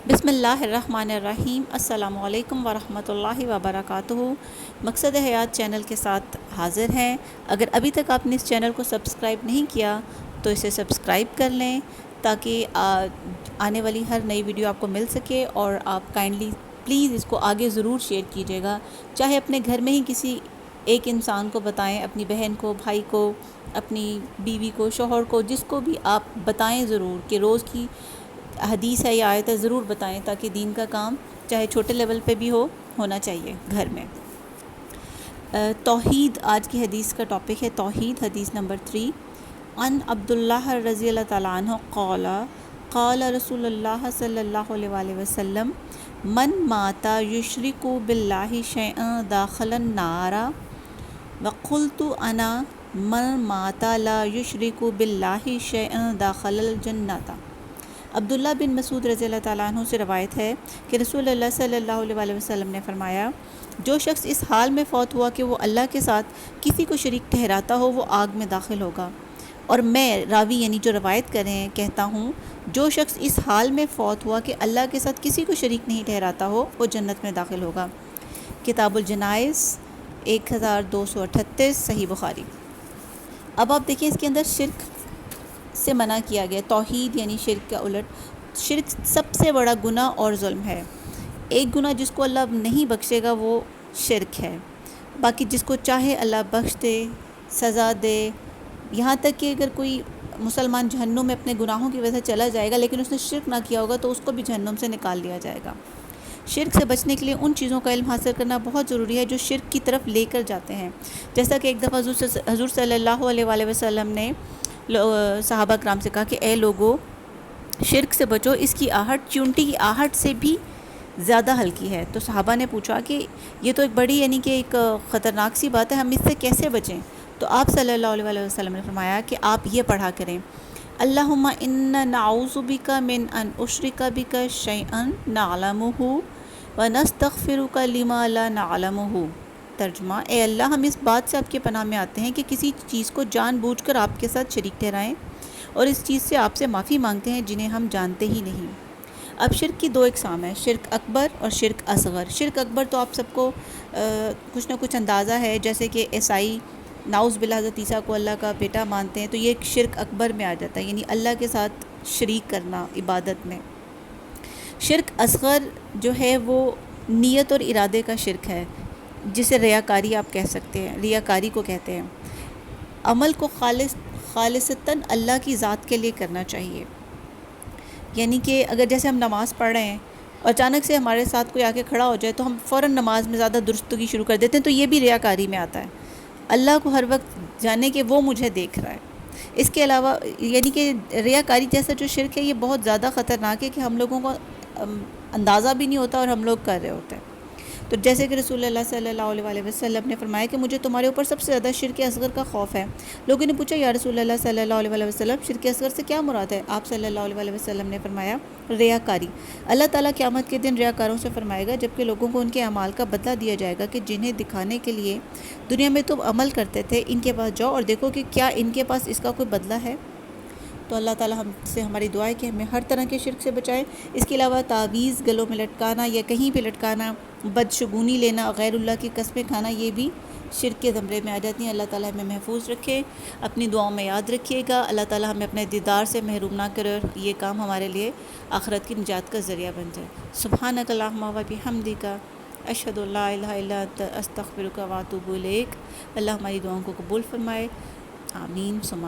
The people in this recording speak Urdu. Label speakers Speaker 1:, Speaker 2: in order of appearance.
Speaker 1: بسم اللہ الرحمن الرحیم۔ السلام علیکم ورحمۃ اللہ وبرکاتہ۔ مقصد حیات چینل کے ساتھ حاضر ہیں۔ اگر ابھی تک آپ نے اس چینل کو سبسکرائب نہیں کیا تو اسے سبسکرائب کر لیں تاکہ آنے والی ہر نئی ویڈیو آپ کو مل سکے، اور آپ کائنڈلی پلیز اس کو آگے ضرور شیئر کیجیے گا، چاہے اپنے گھر میں ہی کسی ایک انسان کو بتائیں، اپنی بہن کو، بھائی کو، اپنی بیوی کو، شوہر کو، جس کو بھی آپ بتائیں ضرور کہ روز کی حدیث ہے یا آیت ہے ضرور بتائیں، تاکہ دین کا کام چاہے چھوٹے لیول پہ بھی ہونا چاہیے گھر میں۔ توحید آج کی حدیث کا ٹاپک ہے، توحید۔ حدیث نمبر 3، عن عبداللہ رضی اللہ تعالیٰ عنہ قال قال رسول اللہ صلی اللہ علیہ وآلہ وسلم من مات یشرک باللہ شیئا دخل النار وقلت انا من مات لا یشرک باللہ شیئا دخل الجنۃ۔ عبداللہ بن مسعود رضی اللہ تعالیٰ عنہ سے روایت ہے کہ رسول اللہ صلی اللہ علیہ وآلہ وسلم نے فرمایا، جو شخص اس حال میں فوت ہوا کہ وہ اللہ کے ساتھ کسی کو شریک ٹھہراتا ہو وہ آگ میں داخل ہوگا، اور میں راوی یعنی جو روایت کر رہے ہیں کہتا ہوں، جو شخص اس حال میں فوت ہوا کہ اللہ کے ساتھ کسی کو شریک نہیں ٹھہراتا ہو وہ جنت میں داخل ہوگا۔ کتاب الجنائز 1238، صحیح بخاری۔ اب آپ دیکھیں اس کے اندر شرک سے منع کیا گیا، توحید یعنی شرک کا الٹ۔ شرک سب سے بڑا گناہ اور ظلم ہے۔ ایک گناہ جس کو اللہ نہیں بخشے گا وہ شرک ہے، باقی جس کو چاہے اللہ بخش دے، سزا دے، یہاں تک کہ اگر کوئی مسلمان جہنم میں اپنے گناہوں کی وجہ سے چلا جائے گا لیکن اس نے شرک نہ کیا ہوگا تو اس کو بھی جہنم سے نکال لیا جائے گا۔ شرک سے بچنے کے لیے ان چیزوں کا علم حاصل کرنا بہت ضروری ہے جو شرک کی طرف لے کر جاتے ہیں، جیسا کہ ایک دفعہ حضور صلی اللہ علیہ وآلہ وسلم نے صحابہ کرام سے کہا کہ اے لوگو، شرک سے بچو، اس کی آہٹ چونٹی کی آہٹ سے بھی زیادہ ہلکی ہے۔ تو صحابہ نے پوچھا کہ یہ تو ایک بڑی یعنی کہ ایک خطرناک سی بات ہے، ہم اس سے کیسے بچیں؟ تو آپ صلی اللہ علیہ وآلہ وسلم نے فرمایا کہ آپ یہ پڑھا کریں، اللہم انا نعوذ بک من ان اشرک بک شیئا نعلمہ ونستغفرک لما لا نعلمہ۔ ترجمہ، اے اللہ ہم اس بات سے آپ کے پناہ میں آتے ہیں کہ کسی چیز کو جان بوجھ کر آپ کے ساتھ شریک ٹھہرائیں، اور اس چیز سے آپ سے معافی مانگتے ہیں جنہیں ہم جانتے ہی نہیں۔ اب شرک کی دو اقسام ہیں، شرک اکبر اور شرک اصغر۔ شرک اکبر تو آپ سب کو کچھ نہ کچھ اندازہ ہے، جیسے کہ عیسائی نعوذ باللہ حضرت عیسیٰ کو اللہ کا بیٹا مانتے ہیں، تو یہ ایک شرک اکبر میں آ جاتا ہے، یعنی اللہ کے ساتھ شریک کرنا عبادت میں۔ شرک اصغر جو ہے وہ نیت اور ارادے کا شرک ہے، جسے ریاکاری آپ کہہ سکتے ہیں، ریاکاری کو کہتے ہیں۔ عمل کو خالصتاً اللہ کی ذات کے لیے کرنا چاہیے، یعنی کہ اگر جیسے ہم نماز پڑھ رہے ہیں اور اچانک سے ہمارے ساتھ کوئی آ کے کھڑا ہو جائے تو ہم فوراً نماز میں زیادہ درستگی شروع کر دیتے ہیں، تو یہ بھی ریاکاری میں آتا ہے۔ اللہ کو ہر وقت جانے کہ وہ مجھے دیکھ رہا ہے۔ اس کے علاوہ یعنی کہ ریاکاری جیسا جو شرک ہے یہ بہت زیادہ خطرناک ہے کہ ہم لوگوں کو اندازہ بھی نہیں ہوتا اور ہم لوگ کر رہے ہوتے ہیں۔ تو جیسے کہ رسول اللہ صلی اللہ علیہ وآلہ وسلم نے فرمایا کہ مجھے تمہارے اوپر سب سے زیادہ شرک اصغر کا خوف ہے۔ لوگوں نے پوچھا یا رسول اللہ صلی اللہ علیہ وآلہ وسلم شرک اصغر سے کیا مراد ہے؟ آپ صلی اللہ علیہ وآلہ وسلم نے فرمایا ریاکاری۔ اللہ تعالیٰ قیامت کے دن ریاکاروں سے فرمائے گا جبکہ لوگوں کو ان کے اعمال کا بدلہ دیا جائے گا کہ جنہیں دکھانے کے لیے دنیا میں تم عمل کرتے تھے، ان کے پاس جاؤ اور دیکھو کہ کیا ان کے پاس اس کا کوئی بدلہ ہے۔ تو اللہ تعالیٰ ہم سے ہماری دعا ہے کہ ہمیں ہر طرح کے شرک سے بچائے۔ اس کے علاوہ تعویذ گلوں میں لٹکانا یا کہیں پہ لٹکانا، بدشگونی لینا، غیر اللہ کی قسمیں کھانا، یہ بھی شرک کے زمرے میں آ جاتی ہیں۔ اللہ تعالیٰ ہمیں محفوظ رکھے، اپنی دعاؤں میں یاد رکھیے گا۔ اللہ تعالیٰ ہمیں اپنے دیدار سے محروم نہ کرے اور یہ کام ہمارے لیے آخرت کی نجات کا ذریعہ بن جائے۔ سبحانک اللہم و بحمدک، اشہد ان لا الہ الا انت، استغفرک و اتوب الیک۔ اللہ ہماری دعاؤں کو قبول فرمائے، آمین ثم